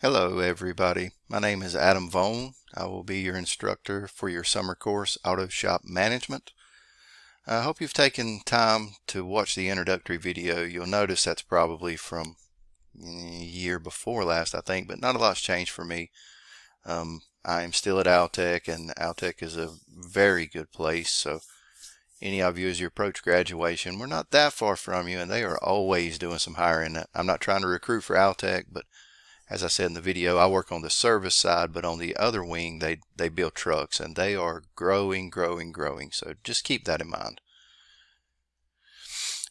Hello everybody, my name is Adam Vaughn. I will be your instructor for your summer course, Auto Shop Management. I hope you've taken time to watch the introductory video. You'll notice that's probably from a year before last, I think, but not a lot's changed for me. I am still at Altech, and Altech is a very good place, so any of you as you approach graduation, we're not that far from you, and they are always doing some hiring. I'm not trying to recruit for Altech, but as I said in the video, I work on the service side, but on the other wing, they build trucks, and they are growing. So just keep that in mind.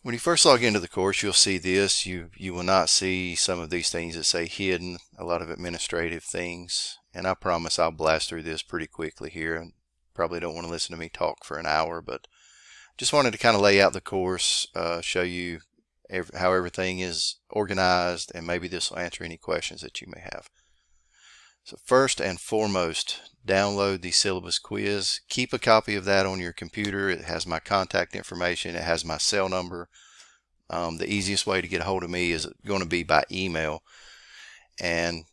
When you first log into the course, you'll see this. You will not see some of these things that say hidden, a lot of administrative things. And I promise I'll blast through this pretty quickly here. Probably don't want to listen to me talk for an hour, but just wanted to kind of lay out the course, show you how everything is organized, and maybe this will answer any questions that you may have. So first and foremost, download the syllabus quiz. Keep a copy of that on your computer. It has my contact information. It has my cell number. The easiest way to get a hold of me is going to be by email. And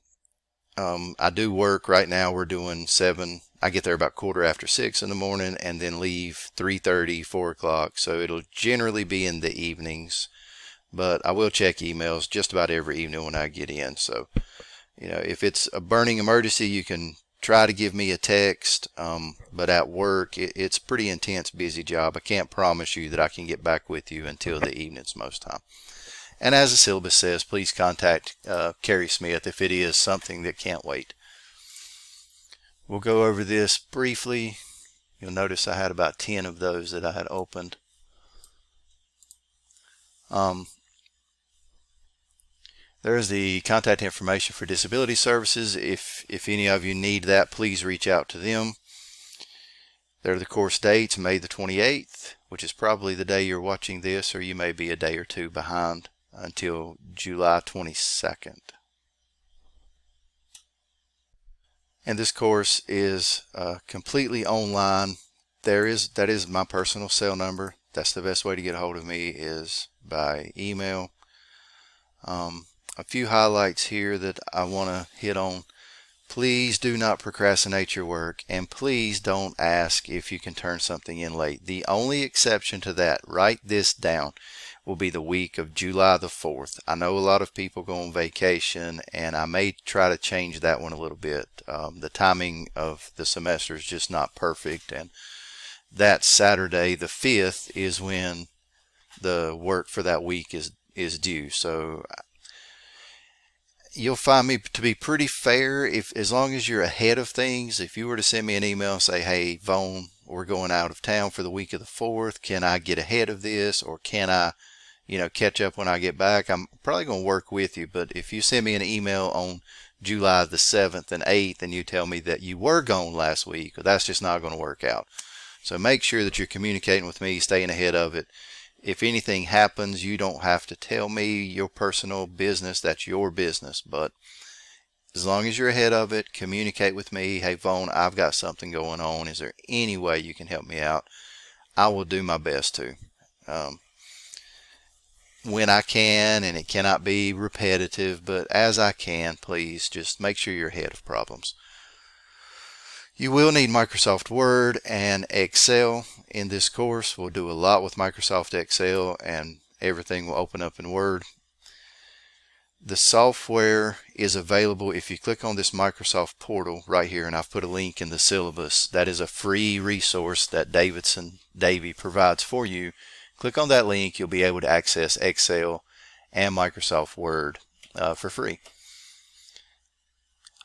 I do work right now. We're doing 7. I get there about 6:15 in the morning and then leave 3:30, 4 o'clock. So it'll generally be in the evenings. But I will check emails just about every evening when I get in. So, if it's a burning emergency, you can try to give me a text. But at work, it's a pretty intense, busy job. I can't promise you that I can get back with you until the evenings most time. And as the syllabus says, please contact Carrie Smith if it is something that can't wait. We'll go over this briefly. You'll notice I had about 10 of those that I had opened. There's the contact information for disability services. If any of you need that, please reach out to them. There are the course dates, May the 28th, which is probably the day you're watching this, or you may be a day or two behind, until July 22nd. And this course is completely online. That is my personal cell number. That's the best way to get a hold of me, is by email. A few highlights here that I want to hit on. Please do not procrastinate your work, and please don't ask if you can turn something in late. The only exception to that, write this down, will be the week of July the 4th. I know a lot of people go on vacation, and I may try to change that one a little bit. The timing of the semester is just not perfect, and that Saturday the 5th is when the work for that week is due. So you'll find me to be pretty fair as long as you're ahead of things. If you were to send me an email and say, hey, Vaughn, we're going out of town for the week of the 4th. Can I get ahead of this, or can I, catch up when I get back? I'm probably going to work with you. But if you send me an email on July the 7th and 8th and you tell me that you were gone last week, that's just not going to work out. So make sure that you're communicating with me, staying ahead of it. If anything happens, you don't have to tell me your personal business. That's your business. But as long as you're ahead of it, communicate with me. Hey, Vaughn, I've got something going on. Is there any way you can help me out? I will do my best to. When I can, and it cannot be repetitive, but as I can, please just make sure you're ahead of problems. You will need Microsoft Word and Excel in this course. We'll do a lot with Microsoft Excel, and everything will open up in Word. The software is available if you click on this Microsoft portal right here, and I've put a link in the syllabus. That is a free resource that Davey provides for you. Click on that link. You'll be able to access Excel and Microsoft Word for free.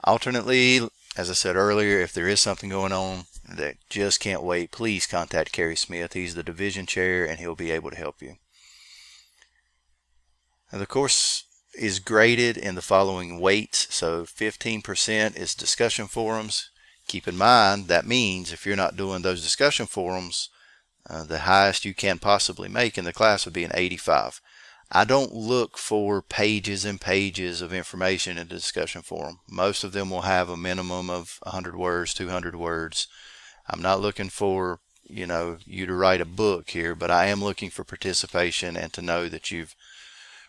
Alternately, as I said earlier, if there is something going on that just can't wait, please contact Kerry Smith. He's the division chair, and he'll be able to help you. Now, the course is graded in the following weights. So 15% is discussion forums. Keep in mind, that means if you're not doing those discussion forums, the highest you can possibly make in the class would be an 85. I don't look for pages and pages of information in the discussion forum. Most of them will have a minimum of 100 words, 200 words. I'm not looking for, you to write a book here, but I am looking for participation and to know that you've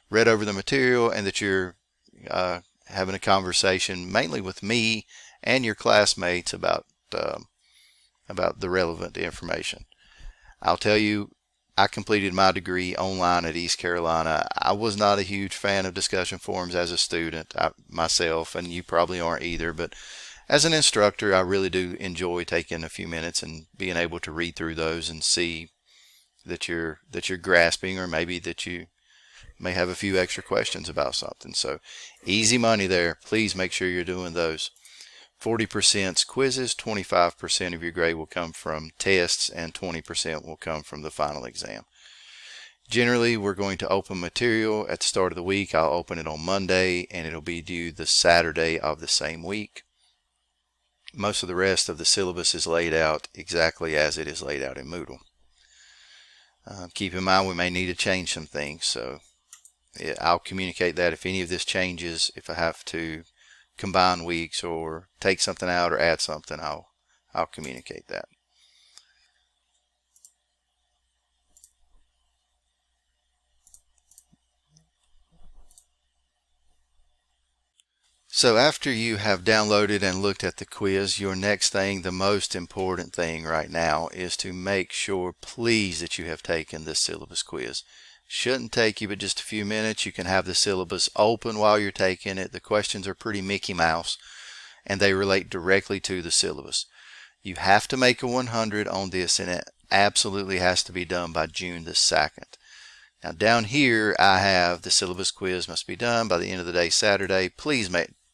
read over the material and that you're having a conversation mainly with me and your classmates about the relevant information. I'll tell you, I completed my degree online at East Carolina. I was not a huge fan of discussion forums as a student myself, and you probably aren't either, but as an instructor, I really do enjoy taking a few minutes and being able to read through those and see that you're grasping, or maybe that you may have a few extra questions about something. So easy money there. Please make sure you're doing those. 40% quizzes, 25% of your grade will come from tests, and 20% will come from the final exam. Generally, we're going to open material at the start of the week. I'll open it on Monday, and it'll be due the Saturday of the same week. Most of the rest of the syllabus is laid out exactly as it is laid out in Moodle. Keep in mind we may need to change some things, so I'll communicate that if any of this changes. If I have to combine weeks or take something out or add something, I'll communicate that. So after you have downloaded and looked at the quiz, your next thing, the most important thing right now, is to make sure, please, that you have taken this syllabus quiz. Shouldn't take you but just a few minutes. You can have the syllabus open while you're taking it. The questions are pretty Mickey Mouse, and they relate directly to the syllabus. You have to make a 100 on this, and it absolutely has to be done by June the 2nd. Now down here I have the syllabus quiz must be done by the end of the day Saturday. Please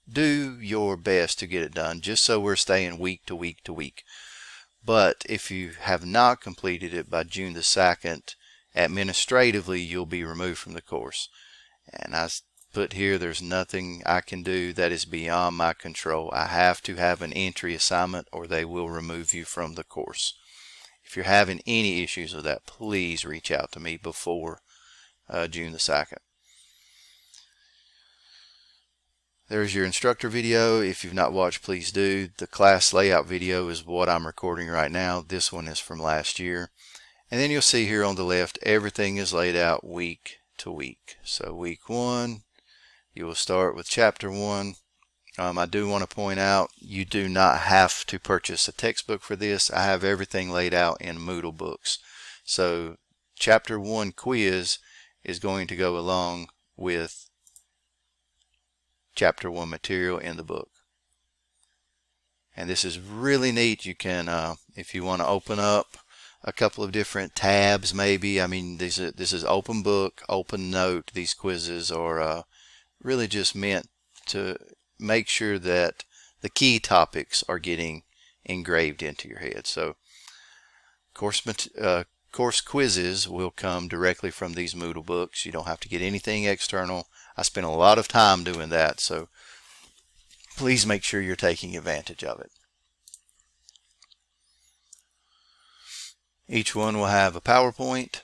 do your best to get it done, just so we're staying week to week to week. But if you have not completed it by June the 2nd, administratively you'll be removed from the course. And I put here, there's nothing I can do that is beyond my control. I have to have an entry assignment, or they will remove you from the course. If you're having any issues with that, please reach out to me before June the 2nd. There's your instructor video. If you've not watched, please do. The class layout video is what I'm recording right now. This one is from last year. And then you'll see here on the left, everything is laid out week to week. So week 1, you will start with chapter 1. I do want to point out, you do not have to purchase a textbook for this. I have everything laid out in Moodle books. So chapter 1 quiz is going to go along with chapter 1 material in the book. And this is really neat. You can, if you want to open up a couple of different tabs, maybe. I mean, this is open book, open note. These quizzes are really just meant to make sure that the key topics are getting engraved into your head. So course quizzes will come directly from these Moodle books. You don't have to get anything external. I spent a lot of time doing that, so please make sure you're taking advantage of it. Each one will have a PowerPoint.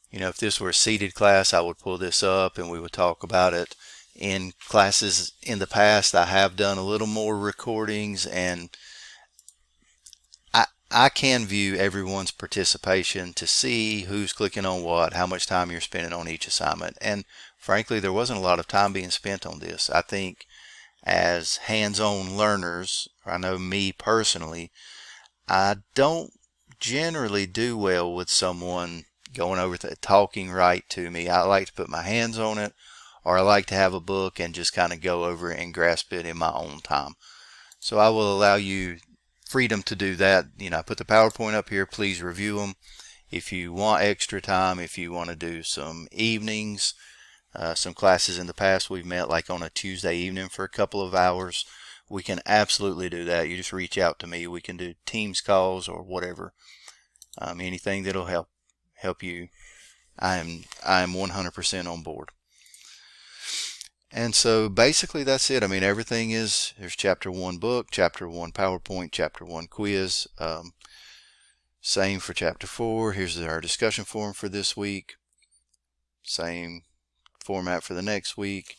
You know, if this were a seated class, I would pull this up and we would talk about it. In classes in the past, I have done a little more recordings, and I can view everyone's participation to see who's clicking on what, how much time you're spending on each assignment. And frankly, there wasn't a lot of time being spent on this. I think as hands-on learners, I know me personally, I don't generally do well with someone going over talking right to me. I like to put my hands on it, or I like to have a book and just kind of go over it and grasp it in my own time. So I will allow you freedom to do that. You know, I put the PowerPoint up here. Please review them. If you want extra time, if you want to do some evenings, some classes in the past we've met like on a Tuesday evening for a couple of hours, we can absolutely do that. You just reach out to me. We can do Teams calls or whatever. Anything that'll help you. I am 100% on board. And so basically that's it. I mean, everything is, there's chapter 1 book, chapter 1 PowerPoint, chapter 1 quiz. Same for chapter 4. Here's our discussion forum for this week. Same format for the next week.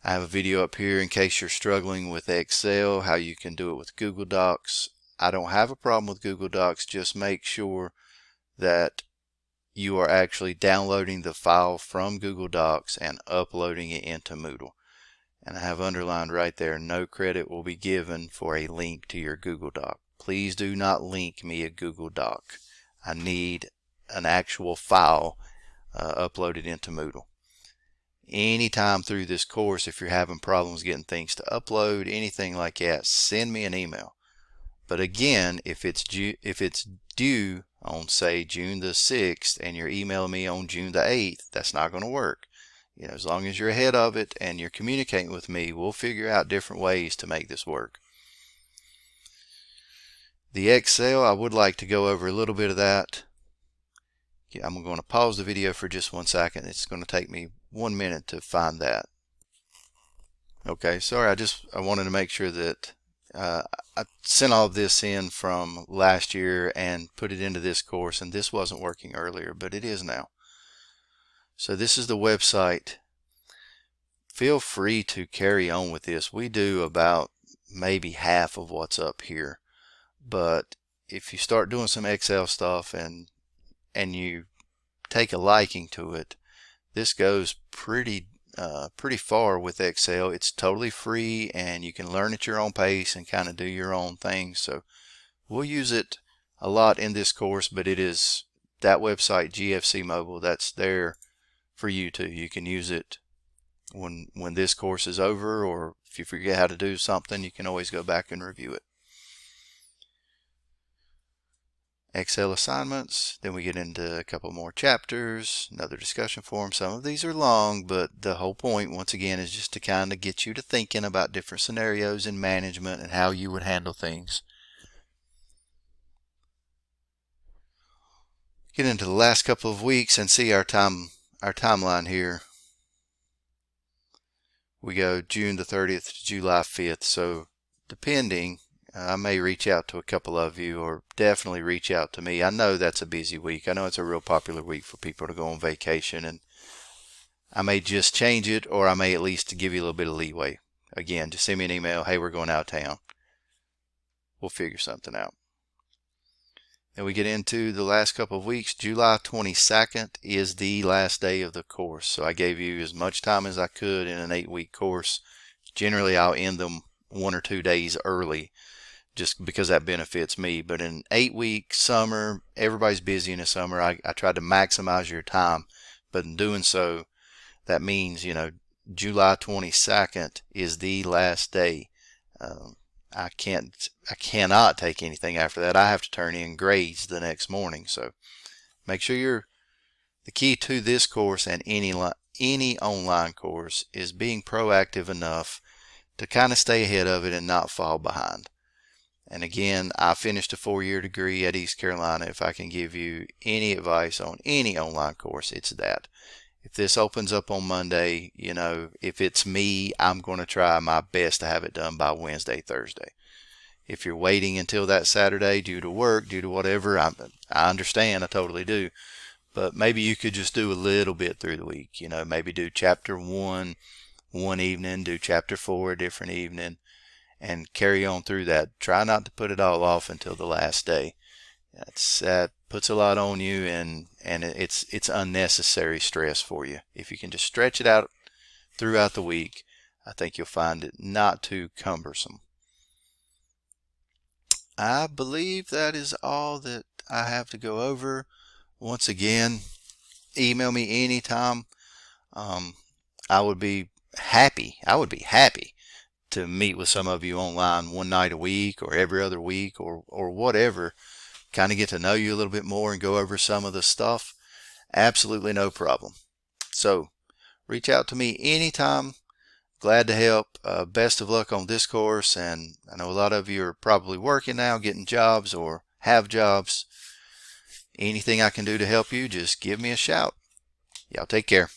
I have a video up here in case you're struggling with Excel, how you can do it with Google Docs. I don't have a problem with Google Docs. Just make sure that you are actually downloading the file from Google Docs and uploading it into Moodle. And I have underlined right there, no credit will be given for a link to your Google Doc. Please do not link me a Google Doc. I need an actual file uploaded into Moodle. Anytime through this course, if you're having problems getting things to upload, anything like that, send me an email. But again, if it's due on, say, June the 6th and you're emailing me on June the 8th, that's not going to work. You know, as long as you're ahead of it and you're communicating with me, we'll figure out different ways to make this work. The Excel, I would like to go over a little bit of that. I'm going to pause the video for just 1 second. It's going to take me 1 minute to find that. Okay, sorry, I wanted to make sure that I sent all of this in from last year and put it into this course, and this wasn't working earlier, but it is now. So this is the website. Feel free to carry on with this. We do about maybe half of what's up here, but if you start doing some Excel stuff and you take a liking to it, this goes pretty far with Excel. It's totally free and you can learn at your own pace and kind of do your own thing. So we'll use it a lot in this course, but it is that website, GFC Mobile, that's there for you too. You can use it when this course is over, or if you forget how to do something, you can always go back and review it. Excel assignments, then we get into a couple more chapters, another discussion forum. Some of these are long, but the whole point, once again, is just to kind of get you to thinking about different scenarios in management and how you would handle things. Get into the last couple of weeks and see our timeline here. We go June the 30th to July 5th, so depending, I may reach out to a couple of you, or definitely reach out to me. I know that's a busy week. I know it's a real popular week for people to go on vacation, and I may just change it, or I may at least give you a little bit of leeway. Again, just send me an email, hey, we're going out of town. We'll figure something out. Then we get into the last couple of weeks. July 22nd is the last day of the course. So I gave you as much time as I could in an 8-week course. Generally, I'll end them 1 or 2 days early, just because that benefits me. But in 8-week summer, everybody's busy in the summer. I try to maximize your time, but in doing so, that means, you know, July 22nd is the last day. I cannot take anything after that. I have to turn in grades the next morning. So make sure the key to this course and any online course is being proactive enough to kind of stay ahead of it and not fall behind. And again, I finished a 4-year degree at East Carolina. If I can give you any advice on any online course, it's that. If this opens up on Monday, you know, if it's me, I'm going to try my best to have it done by Wednesday, Thursday. If you're waiting until that Saturday due to work, due to whatever, I understand, I totally do. But maybe you could just do a little bit through the week. You know, maybe do chapter 1 one evening, do chapter 4 a different evening, and carry on through that. Try not to put it all off until the last day. That puts a lot on you, and it's unnecessary stress for you. If you can just stretch it out throughout the week, I think you'll find it not too cumbersome. I believe that is all that I have to go over. Once again, email me anytime. I would be happy to meet with some of you online one night a week or every other week or whatever. Kind of get to know you a little bit more and go over some of the stuff. Absolutely no problem. So reach out to me anytime. Glad to help. Best of luck on this course. And I know a lot of you are probably working now, getting jobs or have jobs. Anything I can do to help you, just give me a shout. Y'all take care.